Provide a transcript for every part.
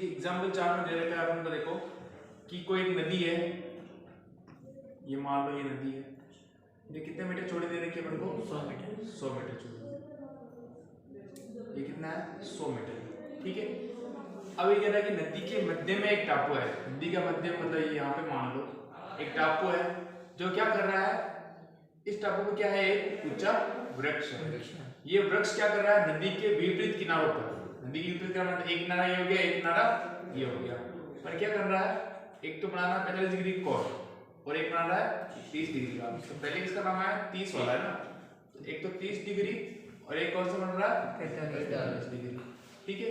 Example 4 में दे रखा है अपन को, देखो कि कोई एक नदी है, ये मान लो ये नदी है, ये कितने मीटर चौड़ी दे रखी है अपन को? 100 मीटर। 100 मीटर चौड़ी, ये कितना है? 100 मीटर, ठीक है। अब ये कह रहा है कि नदी के मध्य में एक टापू है। नदी का मध्य मतलब यहाँ पे मान लो एक टापू है जो क्या कर रहा है, इस टापू में क्या है? एक ऊंचा वृक्ष है। ये वृक्ष क्या कर रहा है? नदी के विपरीत किनारों पर, नदी के विपरीत किनारा मतलब एक किनारा ये हो गया, एक किनारा ये हो गया, पर क्या कर रहा है? एक तो बनाना 45 डिग्री कोण और एक बना रहा है 30 डिग्री का। तो पहले इसका नाम है 30 वाला है ना, तो एक तो 30 डिग्री और एक कौन सा बन रहा है? 45 डिग्री, ठीक है।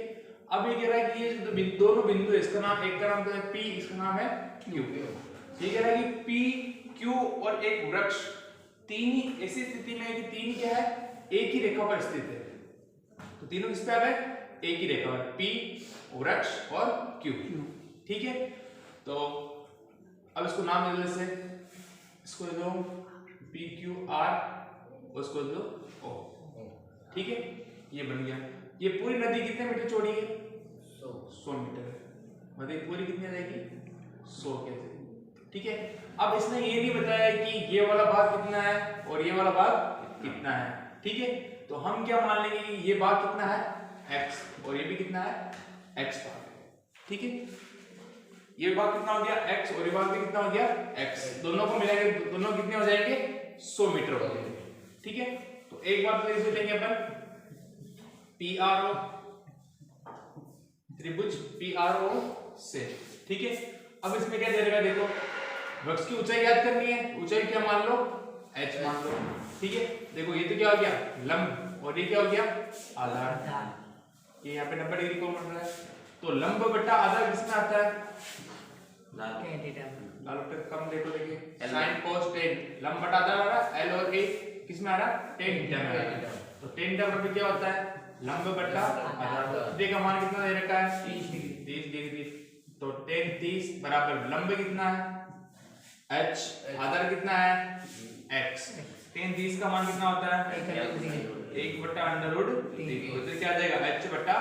अब ये कह रहा है कि ये जो दोनों बिंदु है, इसका नाम, एक का नाम है P, इसका नाम है Q। ये कह रहा है कि P, Q और एक वृक्ष तीन ही ऐसी स्थिति में है कि तीन क्या है? एक ही रेखा पर स्थित है। तो तीनों किस पे आ गए? एक ही रेखा पर, P, वृक्ष और Q, ठीक है। तो अब इसको नाम दे दो, जैसे इसको दे दो PQR और इसको दे दो O, ठीक है। ये बन गया। ये पूरी नदी कितने मीटर चौड़ी है? 100 मीटर है, मतलब पूरी कितनी आ जाएगी? 100 के, ठीक है। अब इसने ये नहीं बताया कि ये वाला भाग कितना है और ये वाला भाग कितना है, ठीक है। तो हम क्या मान लेंगे कि ये भाग कितना है? x, और ये भी कितना है? x भाग, ठीक है। ये भाग कितना हो गया? x और ये भाग भी कितना हो गया? x, दोनों को मिलाएंगे, दोनों कितने हो जाएंगे? 100 मीटर हो जाएंगे, ठीक है। तो एक बार तो इसे लेंगे अपन PRO, त्रिभुज PRO से, ठीक है। अब इसमें क्या दे रखा? देखो वृक्ष की ऊंचाई याद करनी है, ऊंचाई क्या मान लो? h मान लो, ठीक है। देखो ये तो क्या हो गया? लंब, और ये क्या हो गया? आधार। ये यहाँ पे 90 डिग्री कोण बन रहा है, तो लंब बटा आधार किसमें आता है? लाल कम देखो, देखिए sin cos tan, लंब बटा आधार आ रहा है, L और A किसमें आ रहा है? tan थीटा में आ रहा है। तो tan थीटा बराबर क्या होता है? लंब बटा आधार। थीटा का मान कितना दे रखा है? 30 डिग्री। तो tan 30 बराबर लंब कितना है? h, आधार कितना है? x। tan 30 का मान कितना होता है? 1 बटा अंडर रूट 3, तो क्या आ जाएगा? h बटा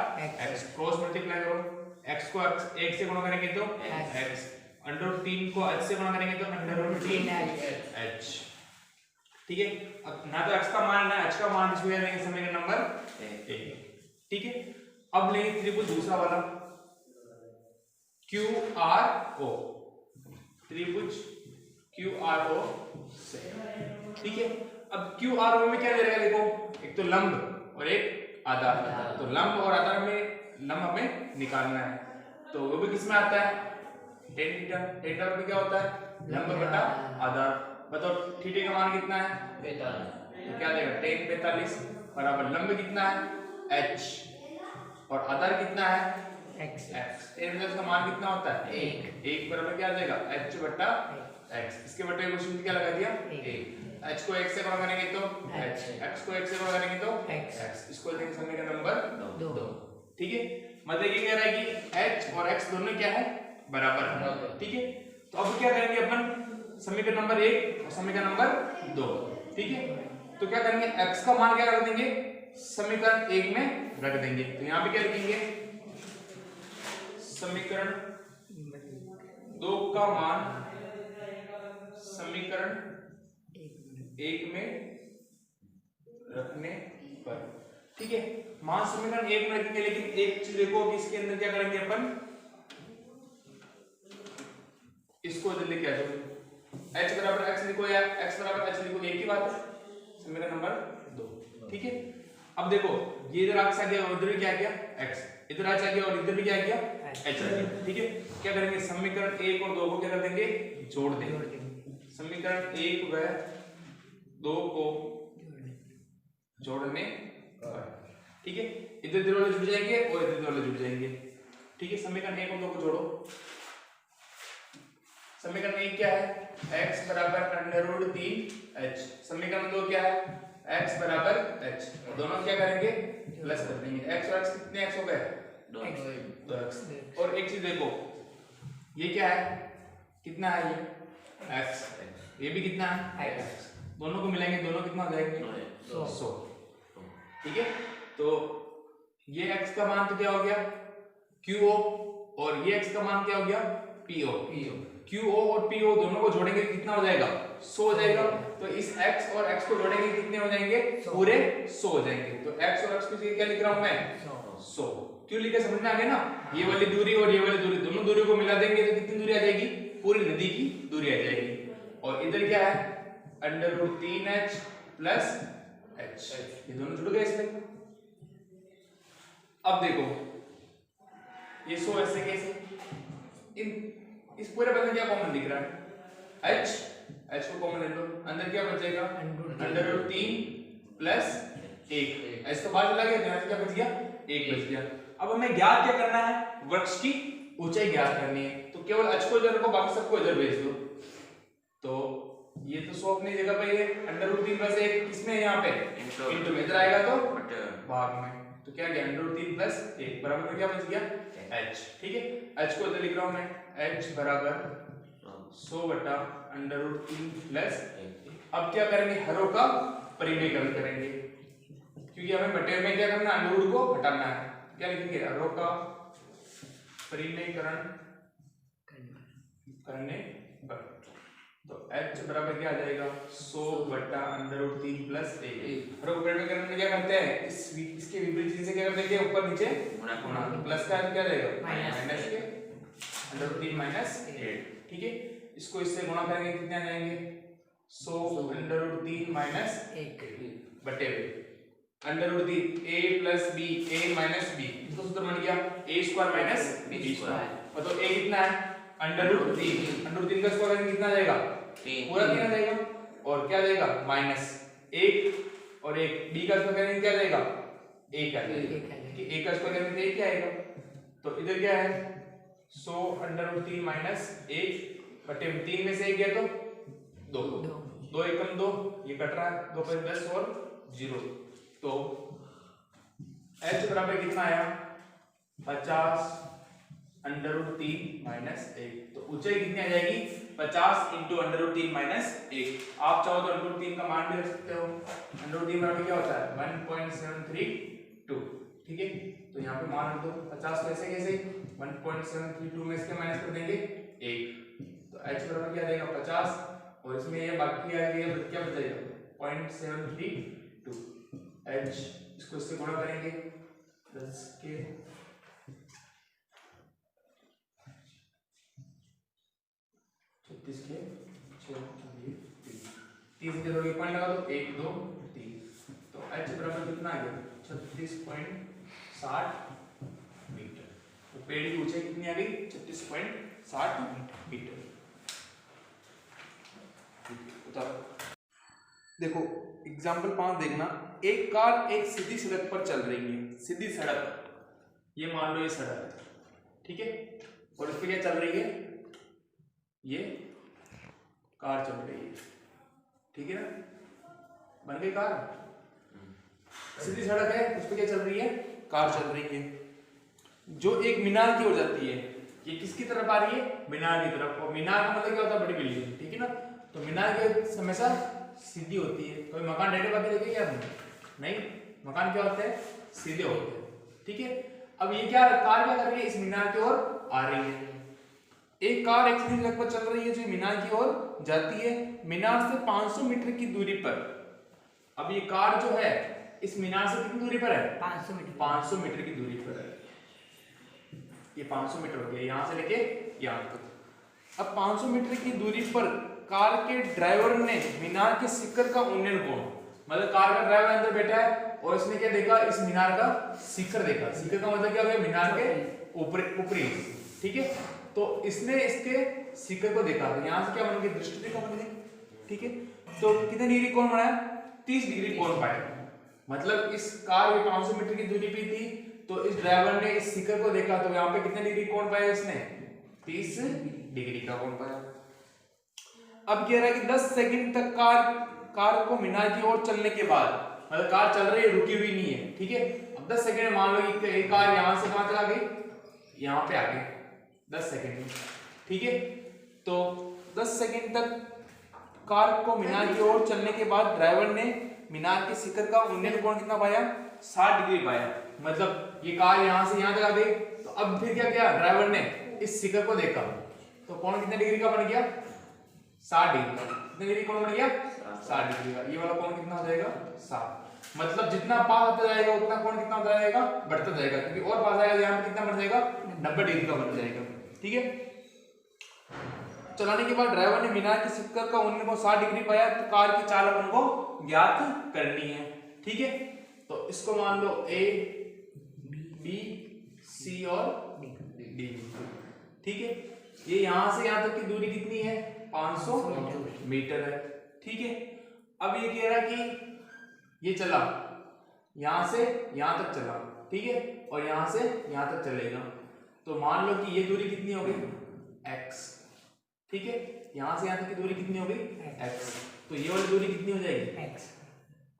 x, क्रॉस मल्टीप्लाई करो, x को 1 से गुणा करेंगे तो x, अंडर रूट 3 को h से गुणा करेंगे तो अंडर रूट 3h, ठीक है। अब ना तो x का मान ना h का मान, इसको लेंगे समीकरण नंबर 1, ठीक है। अब लेंगे त्रिभुज दूसरा वाला QRO, त्रिभुज QRO से, ठीक है। अब QRO में क्या दे रहा है? देखो एक तो लंब और एक आधार, तो लंब और आधार में लंब हमें निकालना है, तो वो भी किसमें आता है? tan theta. थीटा में क्या होता है? लंब बटा आधार। बताओ थीटा का मान कितना है? 45, तो क्या देगा? tan 45 बराबर लंब कितना है? h और आधार कितना है? x। tan 45 का मान कितना होता है? 1 बराबर क्या आ जाएगा? h बटा x। इसके बटे को शून्य क्या लगा दिया? 1। h को 1 से गुणा करेंगे तो h, x को 1 से गुणा करेंगे तो x। इसको लेंगे समीकरण नंबर 2, ठीक है। मतलब ये कह रहा है कि h और x दोनों क्या है? बराबर है, ठीक है। तो अब क्या करेंगे अपन? समीकरण नंबर 1 और समीकरण नंबर 2, ठीक है। तो क्या करेंगे? x का मान क्या रख देंगे? समीकरण 1 में रख देंगे, तो यहाँ पे क्या लिखेंगे? समीकरण 2 का मान समीकरण 1 में रखने पर, ठीक है। मान समीकरण 1 में रखेंगे, लेकिन एक चीज देखो कि इसके अंदर क्या करेंगे अपन? इसको इधर लेके आ जाओ, h बराबर x लिखो या x बराबर h लिखो, एक ही बात है। समीकरण नंबर 2, ठीक है। अब देखो ये इधर x आ गया और इधर भी क्या आ गया? x, इधर h आ गया और इधर भी क्या आ गया? h आ गया, ठीक है। क्या करेंगे? समीकरण 1 और 2 को क्या कर देंगे? जोड़ देंगे। समीकरण 1 व 2 को जोड़ने पर, ठीक है। इधर इधर वाले जुड़ जाएंगे और इधर वाले जुड़ जाएंगे, ठीक है। समीकरण 1 और 2 को जोड़ो। समीकरण 1 क्या है? x बराबर अंडर रूट 3h। समीकरण 2 क्या है? x बराबर h, दोनों क्या करेंगे? प्लस कर देंगे। x और x कितने x हो गए? 2x। और एक चीज देखो, ये क्या है? कितना है ये? x, ये भी कितना है? x, दोनों को मिलाएंगे, दोनों कितना हो जाएंगे? 100, ठीक है। तो ये x का मान तो क्या हो गया? QO और ये x का मान क्या हो गया PO। QO और PO दोनों को जोड़ेंगे कितना हो जाएगा 100 हो जाएगा। तो इस x और x को जोड़ेंगे कितने हो जाएंगे पूरे 100 हो जाएंगे। तो x और x की जगह क्या लिख रहा हूं मैं 100। क्यों लिखे समझ में आ गया ना। ये वाली दूरी और ये वाली दूरी दोनों दूरी को मिला देंगे तो कितनी दूरी आ जाएगी पूरी नदी की दूरी आ जाएगी। और इधर क्या है √3h प्लस h, ये दोनों जुड़ गए इसमें। अब देखो ये 100 ऐसे कैसे इस पूरे पद में क्या कॉमन दिख रहा है h को कॉमन ले लो, अंदर क्या बच जाएगा √3 प्लस 1, h तो बाहर चला गया यहाँ से क्या बच गया 1 बच गया। अब हमें ज्ञात क्या करना है वृक्ष की ऊंचाई ज्ञात करनी है। तो केवल h को इधर रखो बाकी सबको इधर भेज दो। तो ये तो 100 अपनी जगह पे है √3 प्लस 1 किसमें है यहाँ पे इनटू में, इधर आएगा तो भाग में। तो क्या गया √3 प्लस 1 बराबर में क्या बच गया h। ठीक है h को इधर लिख रहा हूं मैं h बराबर 100 बटा √3 प्लस 1। अब क्या करेंगे हरों का परिमेयकरण करेंगे क्योंकि हमें बटे में क्या करना है √, को हटाना है। क्या लिखेंगे हरों का परिमेयकरण करने पर। तो h बराबर क्या आ जाएगा 100 बटा √3 प्लस 1। हरों का परिमेयकरण में क्या करते हैं इसके विपरीत चिन्ह से क्या करते हैं ऊपर नीचे गुणा, प्लस का क्या जाएगा माइनस के √3 माइनस 8। ठीक है इसको इससे गुणा करेंगे कितने आ जाएंगे 100 √3 माइनस 1 बटे √3 a plus b a minus b, इसका सूत्र बन गया a square minus b square. मतलब a कितना है √3 का स्क्वायर कितना आ जाएगा पूरा 3 आ जाएगा और क्या आ जाएगा माइनस 1 और 1 b का स्क्वायर करेंगे क्या आ जाएगा 1 आ जाएगा कि a का स्क्वायर करेंगे तो 1 क्या आएगा। तो इधर क्या है 100 √3 माइनस 1 बटे 3 में से 1 गया तो 2 एकम 2 ये कट रहा है 2 पर 10 और 0। तो h बराबर कितना आया 50 √3 माइनस 1। तो ऊंचाई कितनी आ जाएगी 50 इंटू √3 माइनस 1। आप चाहो तो √3 का मान भी रख सकते हो। √3 बराबर क्या होता है 1.732। ठीक है तो यहाँ पे मान रख दो 50 कैसे कैसे 1.732 में इसके माइनस कर देंगे 1। तो h बराबर क्या आ जाएगा 50 और इसमें ये बाकी आ गया क्या बच जाएगा 0.732 h। इसको इससे गुणा करेंगे 10 के 36 के 6 30 के दोगे पॉइंट लगा दो 1 2 3। तो h बराबर कितना आ गया 36.60 मीटर। तो पेड़ की ऊंचाई कितनी आ गई 36.60 मीटर। देखो एग्जाम्पल 5 देखना। एक कार एक सीधी सड़क पर चल रही है, सीधी सड़क, ये मान लो ये सड़क है ठीक है और इस पे क्या चल रही है ये कार चल रही है ठीक है ना, बन गई कार। सीधी सड़क है उस पे क्या चल रही है कार चल रही है जो एक मीनार की ओर जाती है। ये किसकी तरफ आ रही है मीनार की तरफ। और मीनार का मतलब क्या होता है बड़ी बिल्डिंग ठीक है ना। तो मीनार की हमेशा सीधी होती है। कोई मकान टेढ़े बाकी देखे क्या नहीं, मकान क्या होते हैं सीधे होते हैं ठीक है। अब ये क्या कार क्या कर रही है इस मीनार की ओर आ रही है। एक कार एक सीधी सड़क पर चल रही है जो मीनार की ओर जाती है मीनार से 500 मीटर की दूरी पर। अब ये कार जो है इस मीनार से कितनी दूरी पर है 500 मीटर की दूरी पर है। ये 500 मीटर हो गया यहाँ से लेके यहाँ तक। अब 500 मीटर की दूरी पर कार के ड्राइवर ने मीनार के शिखर का उन्नयन कोण, मतलब कार का ड्राइवर अंदर बैठा है और इसने क्या देखा इस मीनार का शिखर देखा। शिखर का मतलब क्या हो गया मीनार के ऊपरी ठीक है। तो इसने इसके शिखर को देखा तो यहाँ से क्या बन गई दृष्टि रेखा बन गई ठीक है। तो कितने डिग्री कोण बनाया 30 डिग्री कोण पाया। मतलब इस कार ये 500 मीटर की दूरी पे थी तो इस ड्राइवर ने इस शिखर को देखा तो यहाँ पे कितने डिग्री कोण पाया इसने 30 डिग्री का कोण पाया। अब कह रहा है कि 10 सेकंड तक कार को मीनार की ओर चलने के बाद, मतलब कार चल रही है रुकी हुई नहीं है ठीक है। अब 10 सेकंड मान लो कि एक कार यहां से कहां तक आ गई यहाँ पे आ गई 10 सेकंड में ठीक है। तो 10 सेकंड तक कार को मीनार की ओर चलने के बाद ड्राइवर ने मीनार के शिखर का उन्नयन कोण कितना पाया 60 डिग्री पाया। मतलब ये कार यहां से यहां तक आ गई। तो अब फिर क्या किया ड्राइवर ने, इस शिखर को देखा तो कोण कितने डिग्री का बन गया, 60 डिग्री का। कितने डिग्री कोण बन गया, 60 डिग्री का। ये वाला कोण कितना हो जाएगा, 60। मतलब जितना पास आता जाएगा उतना कोण कितना होता जाएगा, बढ़ता जाएगा, क्योंकि और पास आएगा यहाँ पे कितना बन जाएगा, 90 डिग्री का बन जाएगा। ठीक है, चलाने के बाद ड्राइवर ने मीनार के शिखर का उन्होंने को 60 डिग्री पाया, तो कार की चाल अपन को ज्ञात करनी है। ठीक है, तो इसको मान लो ए बी सी और डी। ठीक है, ये यहां से यहां तक की दूरी कितनी है, 500 मीटर है। ठीक है, अब ये कह रहा कि ये चला यहां से यहां तक चला, ठीक है, और यहां से यहां तक चलेगा, तो मान लो कि ये दूरी कितनी हो गई, x। ठीक है, यहां से यहां तक की दूरी कितनी हो गई, x। तो ये वाली दूरी कितनी हो जाएगी, x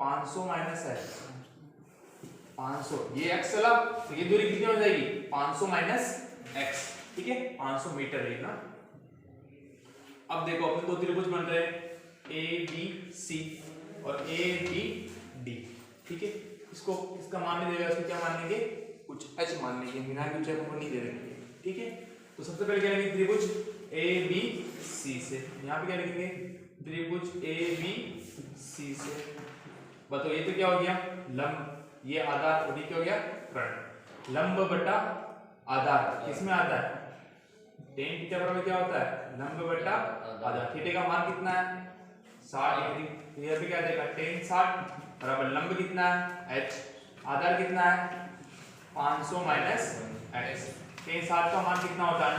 500 माइनस x 500, ये x चला तो ये दूरी कितनी हो जाएगी, 500 माइनस x। ठीक है, 500 मीटर है ना। अब देखो अपने दो त्रिभुज बन रहे हैं ए बी सी और ए बी डी। ठीक है, इसको इसका मान नहीं देगा, इसको क्या मान लेंगे, कुछ h मान लेंगे, मीनार की ऊंचाई को नहीं दे रखी है। ठीक है, तो सबसे पहले क्या लिखेंगे, त्रिभुज ए बी सी से, यहाँ पे क्या लिखेंगे, त्रिभुज ए बी सी से। बताओ ये तो क्या हो गया, लंब, ये आधार और ये क्या हो गया, कर्ण। लंब बटा आधार किसमें आता है, tan थीटा बराबर क्या होता है, लंब बटा आधार। थीटा का मान कितना है, 60 डिग्री। तो ये भी क्या देगा, tan 60 बराबर लंब कितना है, h, आधार कितना है 500 माइनस x। tan 60 का मान कितना होता है,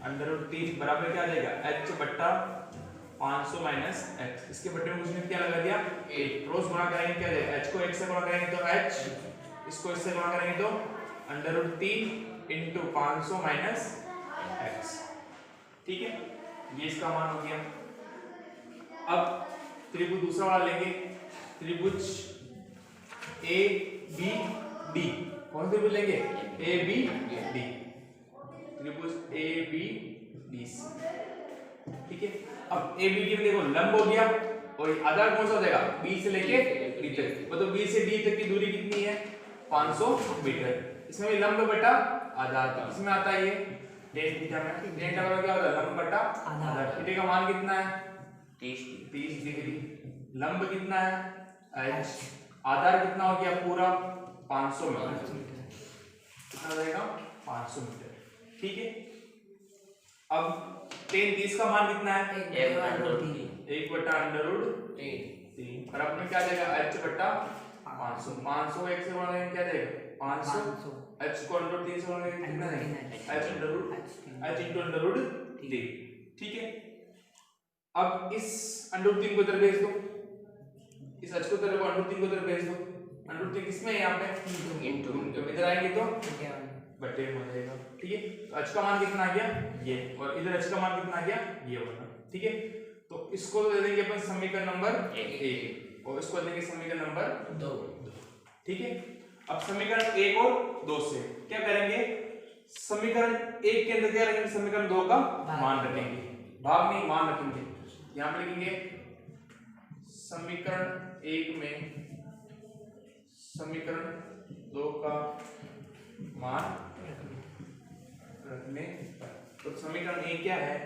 √3 बराबर क्या आ जाएगा, h बट्टा 500 माइनस x। इसके बट्टे में उसने क्या लगा दिया, 8। क्रॉस गुणा करेंगे क्या देगा, h को x से गुणा करेंगे तो h, इसको इससे गुणा करेंगे तो √3 इंटू 500 माइनस x। ठीक है, ये इसका मान हो गया। अब त्रिभुज दूसरा वाला लेंगे, त्रिभुज ए बी डी। कौन सा त्रिभुज लेंगे, ए बी डी, त्रिभुज ए बी डी सी। ठीक है, अब ए बी डी में देखो लंब हो गया और आधार कौन सा हो जाएगा, बी से लेके डी तक, मतलब बी से डी तक की दूरी कितनी है, 500 मीटर। इसमें भी लंब बटा आधार, इसमें आता है ये tan थीटा में, tan का मतलब क्या होता है, लंब बटा आधार। थीटा का मान कितना है, 30 डिग्री। लंब कितना है, h, आधार कितना हो गया पूरा 500 मीटर, कितना हो जाएगा 500 मीटर। ठीक है, अब tan 30 का मान कितना है, 1 बटा √3 बराबर में क्या आ जाएगा, h बटा 500। 500 x से गुणा करेंगे क्या देगा, 500, h को √3 से गुणा करेंगे कितना देगा, h इंटू √3। ठीक है, अब इस √3 को इधर भेज दो, इस h को इधर √3 को इधर भेज दो। √3 किसमें है, यहाँ पे इंटू, इधर आएंगे तो बटे में हो जाएगा। ठीक है, तो h का मान कितना आ गया ये, और इधर h का मान कितना आ गया ये वाला। ठीक है, तो इसको दे देंगे अपन समीकरण नंबर 1 और इसको देंगे समीकरण नंबर 2। ठीक है, अब समीकरण 1 और 2 से क्या करेंगे, समीकरण 1 के अंदर क्या रखेंगे, समीकरण 2 का मान रखेंगे, भाग नहीं मान रखेंगे। यहां पे लिखेंगे समीकरण 1 में समीकरण 2 का मान रखने पर, तो समीकरण 1 क्या है,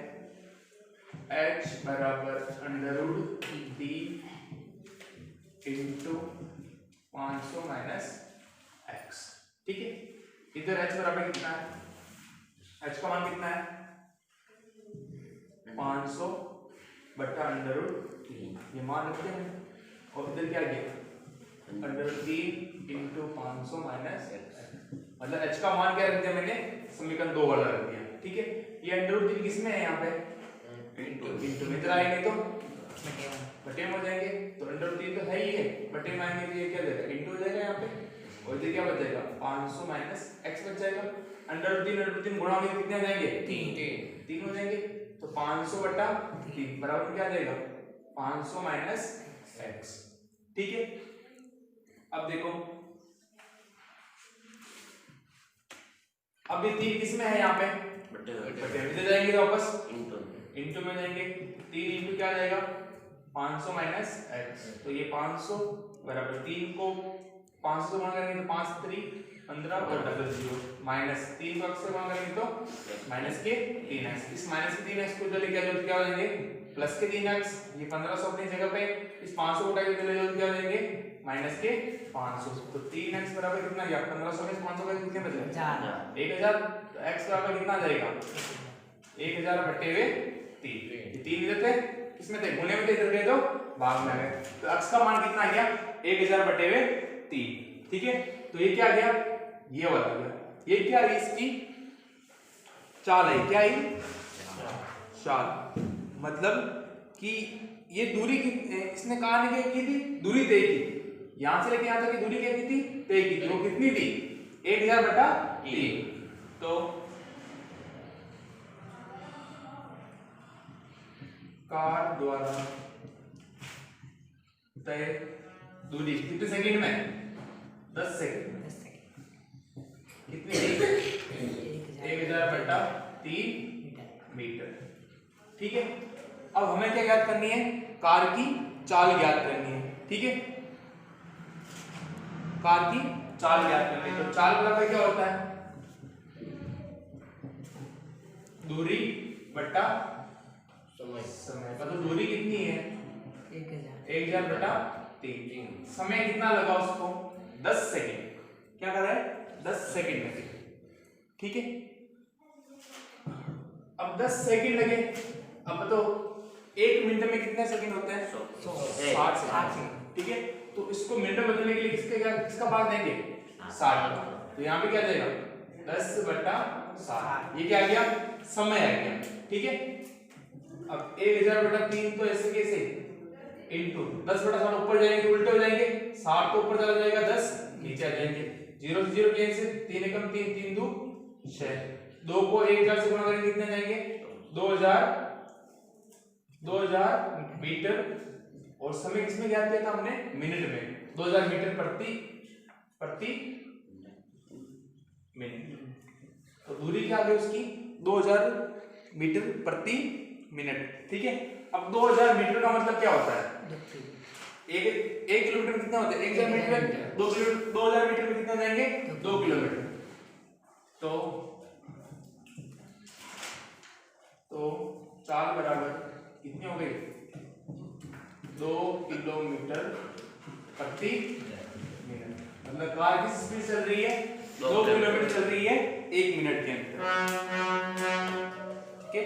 h बराबर √3 इंटू 500 माइनस x। ठीक है, इधर h बराबर कितना है, h का मान कितना है 500 बटा √3, ये मान रखते हैं, और इधर क्या गया √3 इंटू 500 माइनस x, मतलब h का मान क्या रख दिया मैंने, समीकरण 2 वाला रख दिया। ठीक है, ये √3 किसमें है, यहाँ पे इंटू में, इधर आएंगे तो बटे में हो जाएंगे, तो √3 तो है ही है, बटे में आएंगे तो ये क्या देगा, इंटू हो जाएगा यहाँ पे, और इधर क्या बच जाएगा 500 माइनस x बच जाएगा। √3 गुणा होंगे कितने आ जाएंगे, 3 हो जाएंगे, तो 500 बटा 3 बराबर क्या आ जाएगा 500 माइनस x। ठीक है, अब देखो, अब ये 3 किसमें है, यहाँ पे बटे में जाएंगे तो वापस इंटू में जाएंगे, 3 इंटू क्या आ जाएगा 500 माइनस x, तो ये 500 बराबर 3 को 500 से गुणा करेंगे तो 5 3 15 और डबल 0 माइनस 3 को अक्स से गुणा करेंगे तो माइनस के 3x, इस माइनस के 3x को जो लेके आए क्या हो जाएंगे प्लस के 3x, ये 1500 अपनी जगह पे, इस 500 को उठा के ले जाओ क्या हो जाएंगे माइनस के 500, तो 3x बराबर कितना गया 1500 में 500 का कितने बचा 1000, तो x बराबर कितना आ जाएगा 1000 बटे हुए 3, ये 3 इधर थे किसमें थे गुणे में थे, इधर गए तो भाग में आ गए, तो x का मान कितना आ गया 1000 बटे हुए 3, ठीक है। तो ये क्या आ गया ये वाला आ गया, ये क्या है इसकी चाल है, क्या है चाल, मतलब कि ये दूरी इसने कहा नहीं की थी दूरी तय की, यहां से लेके यहां तक की दूरी क्या की थी तय की थी, वो कितनी थी 1000 बटा 3, तो कार द्वारा तय दूरी कितने सेकंड में 10 सेकंड, कितनी 1000 बटा 3 मीटर, ठीक है। अब हमें क्या ज्ञात करनी है कार की चाल ज्ञात करनी है, ठीक है, कार की चाल ज्ञात करनी है, तो चाल बराबर क्या होता है दूरी बटा समय, मतलब दूरी कितनी है 1000 बटा 3, समय कितना लगा उसको 10 सेकंड, क्या कर रहा है 10 सेकंड लगे, ठीक है। अब 10 सेकंड लगे, अब तो 1 मिनट में कितने सेकंड होते हैं 60 सेकंड, ठीक है, तो इसको मिनट में बदलने के लिए किसका भाग देंगे 60 का, तो यहाँ पे क्या जाएगा 10 बटा 60, ये क्या आ गया समय आ गया, ठीक है। अब 1000 बटा 3 तो ऐसे कैसे इनटू 10 बटा 60 ऊपर जाएंगे तो उल्टे हो जाएंगे, 60 तो ऊपर चला जाएगा 10 नीचे आ जाएंगे, 0 से 0 कैंसिल, 3 एकम 3 3 2 6, 2 को 1000 से गुणा करेंगे कितने जाएंगे 2000 मीटर, और समय किसमें ज्ञात किया था हमने मिनट में, 2000 मीटर प्रति मिनट, तो दूरी क्या आ गई उसकी 2000 मीटर प्रति मिनट, ठीक है। अब 2000 मीटर का मतलब क्या होता है, एक किलोमीटर में कितना होता है 1000 मीटर, 2000 मीटर में कितना जाएंगे 2 किलोमीटर, तो चाल बराबर कितनी हो गई 2 किलोमीटर प्रति मिनट, मतलब कार किस स्पीड चल रही है 2 किलोमीटर चल रही है 1 मिनट के अंदर, ठीक है।